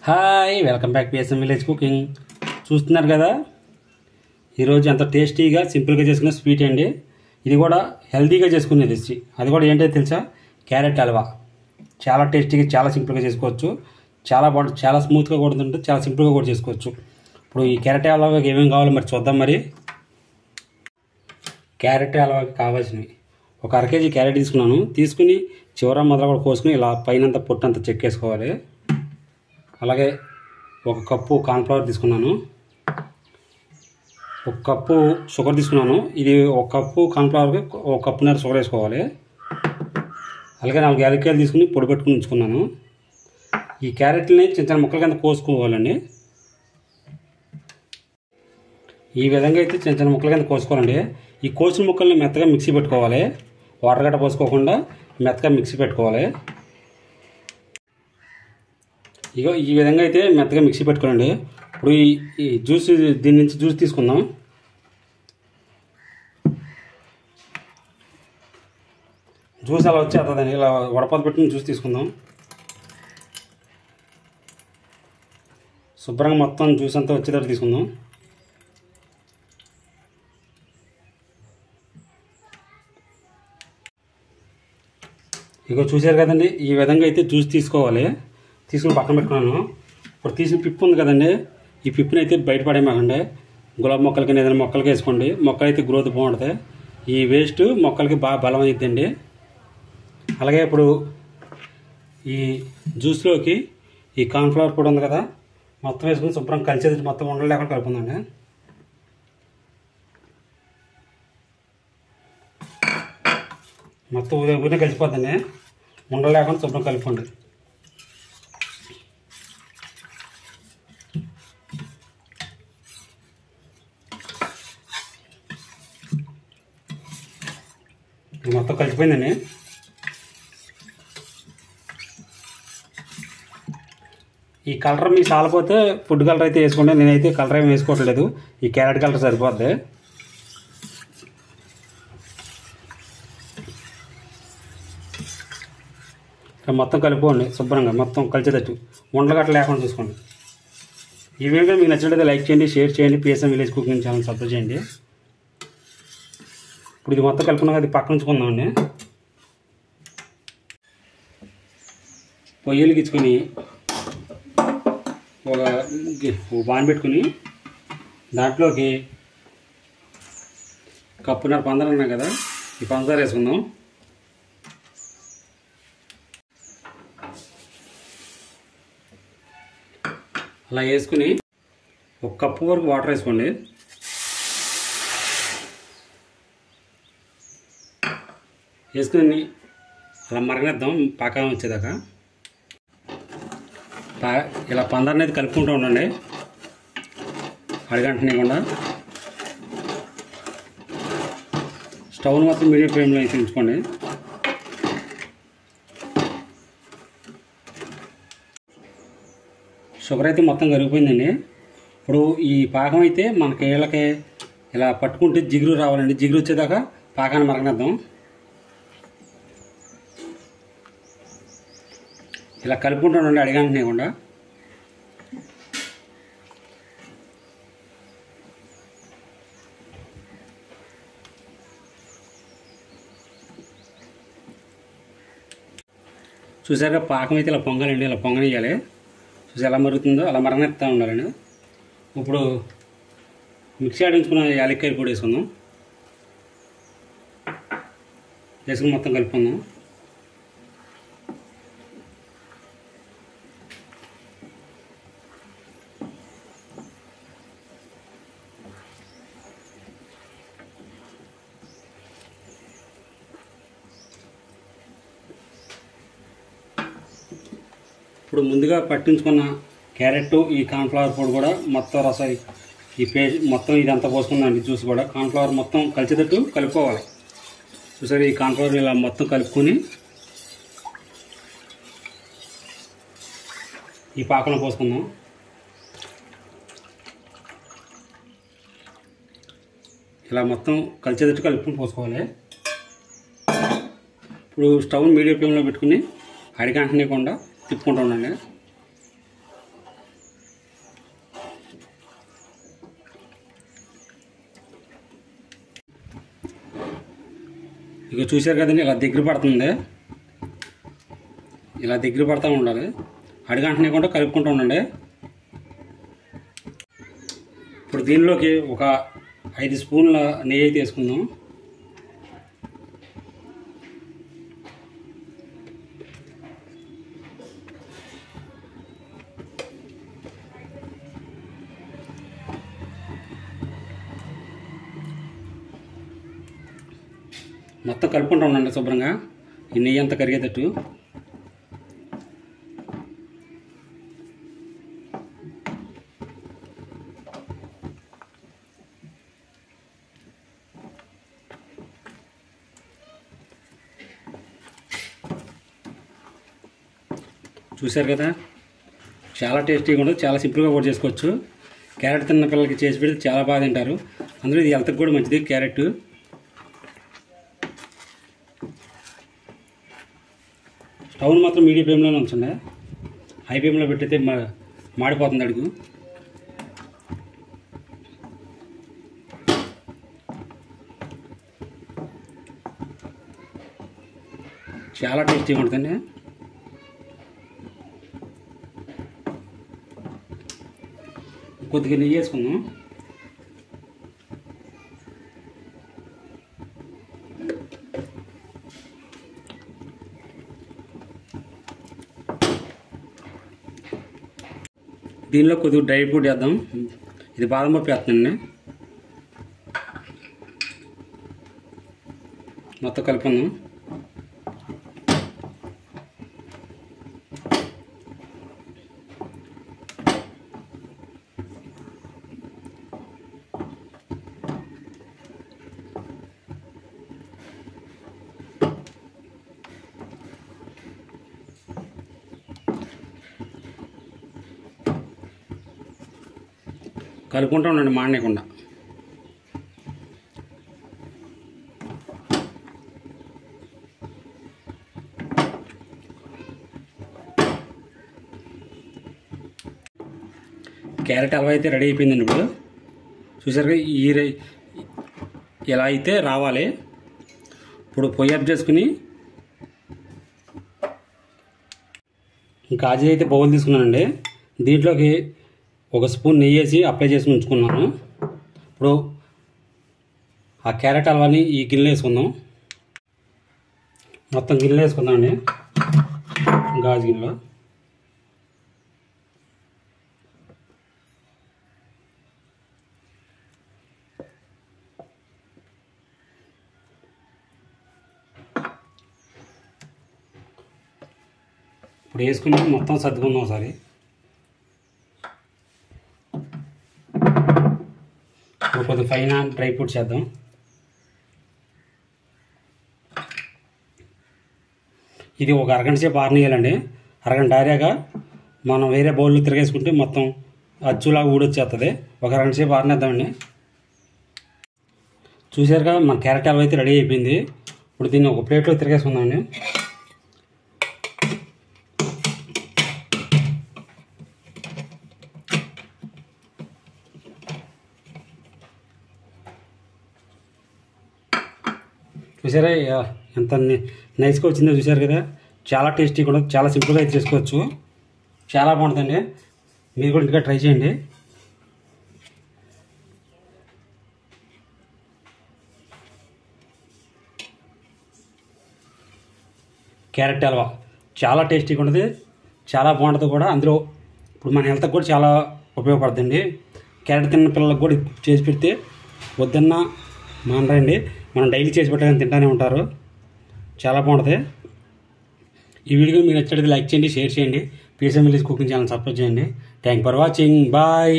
Hi welcome back PSM village cooking. చూస్తున్నారు కదా, ఈరోజు ఎంత టేస్టీగా సింపుల్గా చేసుకునే స్వీట్ అండి. ఇది కూడా హెల్తీగా చేసుకునే రెసిపీ. అది కూడా ఏంటో తెలుసా, క్యారెట్ హల్వా. చాలా టేస్టీగా, చాలా సింపుల్గా చేసుకోవచ్చు. చాలా బాగుంటుంది, చాలా స్మూత్గా కూడా ఉంటుంది, చాలా సింపుల్గా కూడా చేసుకోవచ్చు. ఇప్పుడు ఈ క్యారెట్ హల్వాకి ఏమేమి కావాలో మరి చూద్దాం. మరి క్యారెట్ హల్వాకి కావాల్సినవి ఒక 1/2 kg క్యారెట్ తీసుకున్నాను. తీసుకుని చివర మొదలు కూడా కోసుకుని ఇలా పైనంతా పొట్టంతా చెక్కేసుకోవాలి. అలాగే 1 కప్పు కార్న్ఫ్లవర్ తీసుకున్నాను. 1 కప్పు షుగర్ తీసుకున్నాను. ఇది 1 కప్పు కార్న్ఫ్లవర్కి 1 కప్పున్నర షుగర్ వేసుకోవాలి. అలాగే 4 యాలక్కాయలు తీసుకుని పొడి పెట్టుకుని ఉంచుకున్నాను. ఈ క్యారెట్ని చిన్న చిన్న ముక్కల కింద కోసుకోవాలండి. ఈ విధంగా అయితే చిన్న చిన్న ముక్కల కింద కోసుకోవాలండి. ఈ కోసిన ముక్కల్ని మెత్తగా మిక్సీ పెట్టుకోవాలి. వాటర్ గట్ట పోసుకోకుండా మెత్తగా మిక్సీ పెట్టుకోవాలి. ఇగో ఈ విధంగా అయితే మెత్తగా మిక్సీ పెట్టుకోండి. ఇప్పుడు ఈ జ్యూస్, దీని నుంచి జ్యూస్ తీసుకుందాం. జ్యూస్ అలా వచ్చేస్తుందండి. ఇలా వడపాత పెట్టుకుని జ్యూస్ తీసుకుందాం. శుభ్రంగా మొత్తం జ్యూస్ అంతా వచ్చేటట్టు తీసుకుందాం. ఇగో చూసారు కదండి, ఈ విధంగా అయితే జ్యూస్ తీసుకోవాలి. తీసుకుని పక్కన పెట్టుకున్నాను. ఇప్పుడు తీసిన పిప్పు ఉంది కదండి, ఈ పిప్పుని అయితే బయటపడేమాకండి. గులాబీ మొక్కలకి ఏదైనా మొక్కలకి వేసుకోండి. మొక్కలు అయితే గ్రోత్ బాగుంటుంది. ఈ వేస్ట్ మొక్కలకి బాగా బలం అవుతుందండి. అలాగే ఇప్పుడు ఈ జ్యూస్లోకి ఈ కార్న్ఫ్లవర్ కూడా ఉంది కదా, మొత్తం వేసుకుని శుభ్రం కలిసేది, మొత్తం ఉండలు లేకుండా కలుపుకుందండి. మొత్తం ఊరినే కలిసిపోద్దండి. ఉండలు లేకుండా శుభ్రం కలుపుకోండి. మొత్తం కలిసిపోయిందండి. ఈ కలర్ మీకు చాలపోతే ఫుడ్ కలర్ అయితే వేసుకోండి. నేనైతే కలర్ ఏమి వేసుకోవట్లేదు, ఈ క్యారెట్ కలర్ సరిపోద్ది. మొత్తం కలుపుకోండి శుభ్రంగా, మొత్తం కలిసేటట్టు, ఉండలు గట్ట లేకుండా చూసుకోండి. ఈ వీడియో మీకు నచ్చినట్లయితే లైక్ చేయండి, షేర్ చేయండి. PSM village cooking channel subscribe చేయండి. ఇప్పుడు ఇది మొత్తం కలుపుకున్నాక అది పక్కన ఉంచుకుందామండి. పొయ్యిలు గిచ్చుకొని ఒక బాన్ పెట్టుకుని దాంట్లోకి కప్పున్నర పంచదార ఉన్నాయి కదా, ఈ పంచదార వేసుకుందాం. అలా వేసుకుని 1 కప్పు వరకు వాటర్ వేసుకోండి. వేసుకుని అలా మరగనిద్దాం పాకం వచ్చేదాకా. ఇలా పంచదార అనేది కలుపుకుంటూ ఉండండి, అడగంటనేకుండా. స్టవ్ని మాత్రం మీడియం ఫ్లేమ్లో వేసి ఉంచుకోండి. షుగర్ అయితే మొత్తం కరిగిపోయిందండి. ఇప్పుడు ఈ పాకం అయితే మనకి వీళ్ళకి ఇలా పట్టుకుంటే జిగురు రావాలండి. జిగురు వచ్చేదాకా పాకాన్ని మరగనిద్దాం. ఇలా కలుపుకుంటానండి అడిగంటనేకుండా. చూసారుగా పాకం అయితే ఇలా పొంగాలండి, ఇలా పొంగనియాలి. చూసి ఎలా మరుగుతుందో అలా మరగనెత్తా ఉండాలండి. ఇప్పుడు మిక్సీ ఆడించుకున్న యాలక్కాయలు కూడా వేసుకుందాం. వేసుకుని మొత్తం కలుపుకుందాం. ఇప్పుడు ముందుగా పట్టించుకున్న క్యారెట్, ఈ కార్న్ఫ్లవర్ పొడి కూడా మొత్తం రసం, ఈ పేస్ట్ మొత్తం ఇదంతా పోసుకుందండి. జ్యూస్ కూడా కార్న్ఫ్లవర్ మొత్తం కలిసేటట్టు కలుపుకోవాలి. చూసారు, ఈ కార్న్ఫ్లవర్ ఇలా మొత్తం కలుపుకొని ఈ పాకంలో పోసుకుందాం. ఇలా మొత్తం కలిసేటట్టు కలుపుకొని పోసుకోవాలి. ఇప్పుడు స్టవ్ మీడియం ఫ్లేమ్లో పెట్టుకుని అడిగంటనేకుండా తిప్పుకుంటూ ఉండండి. ఇక చూశారు కదండి, ఇలా దగ్గర పడుతుంది, ఇలా దగ్గర పడుతూ ఉండాలి. అడుగంటనే కూడా కలుపుకుంటూ ఉండండి. ఇప్పుడు దీనిలోకి ఒక 5 స్పూన్ల నెయ్యి అయితే వేసుకుందాం. మొత్తం కలుపుకుంటూ ఉండండి శుభ్రంగా, ఈ నెయ్యి అంతా కరిగేటట్టు. చూశారు కదా, చాలా టేస్టీగా ఉండదు, చాలా సింపుల్గా కూడా చేసుకోవచ్చు. క్యారెట్ తిన్న పిల్లలకి చేసి పెడితే చాలా బాగా తింటారు. అందులో ఇది హెల్త్కి కూడా మంచిది క్యారెట్. స్టవ్ని మాత్రం మీడియం ఫ్లేమ్లోనే ఉంచండి, హై ఫ్లేమ్లో పెట్టితే మాడిపోతుంది అడుగు. చాలా టేస్టీగా ఉంటుందండి. కొద్దిగా నెయ్యి వేసుకుందాం. దీనిలో కొద్దిగా డ్రై ఫ్రూట్ వేద్దాం. ఇది బాదం పప్పు వేస్తానండి. మొత్తం కలుపుకుందాం. కలుపుకుంటూ ఉండండి మాడనేయకుండా. క్యారెట్ హల్వా అయితే రెడీ అయిపోయిందండి. ఇప్పుడు చూసారుగా, ఇలా అయితే రావాలి. ఇప్పుడు పొయ్యి ఆఫ్ చేసుకుని కాజు అయితే బౌల్ తీసుకున్నానండి. దీంట్లోకి 1 స్పూన్ నెయ్యి వేసి అప్లై చేసి ఉంచుకున్నాను. ఇప్పుడు ఆ క్యారెట్ హల్వాని ఈ గిన్నెలో వేసుకుందాం. మొత్తం గిన్నెలో వేసుకుందామండి, గాజు గిన్నెలో. ఇప్పుడు వేసుకుని మొత్తం సర్దుకుందాం ఒకసారి. కొద్దిగా పైన డ్రై ఫ్రూట్స్ చేద్దాం. ఇది ఒక అరగంట సేపు ఆరనియాలండి. అరగంట ఆరాక మనం వేరే బౌల్లో తిరిగేసుకుంటే మొత్తం అచ్చులాగా ఊడొచ్చేస్తుంది. ఒక అరగంట సేపు ఆరనేద్దామండి. చూసారుగా, మన క్యారెట్ హల్వా అయితే రెడీ అయిపోయింది. ఇప్పుడు దీన్ని ఒక ప్లేట్లో తిరిగేసుకుందామండి. చూసారా ఎంత నైస్గా వచ్చిందో చూసారు కదా. చాలా టేస్టీగా ఉండదు, చాలా సింపుల్గా అయితే చేసుకోవచ్చు, చాలా బాగుంటుందండి. మీరు కూడా ఇంకా ట్రై చేయండి. క్యారెట్ హల్వా చాలా టేస్టీగా ఉంటుంది, చాలా బాగుంటుంది కూడా. అందులో ఇప్పుడు మన హెల్త్కి కూడా చాలా ఉపయోగపడుతుంది. క్యారెట్ తిన్న పిల్లలకు కూడా చేసి పెడితే వద్దన్నా మానరండి, మనం డైలీ చేసి పెట్టాలని తింటానే ఉంటారు. చాలా బాగుంటుంది. ఈ వీడియో మీకు నచ్చినట్లయితే లైక్ చేయండి, షేర్ చేయండి. పీఎస్ఎం విలేజ్ కుకింగ్ ఛానల్ సబ్స్క్రైబ్ చేయండి. Thank for watching. బాయ్.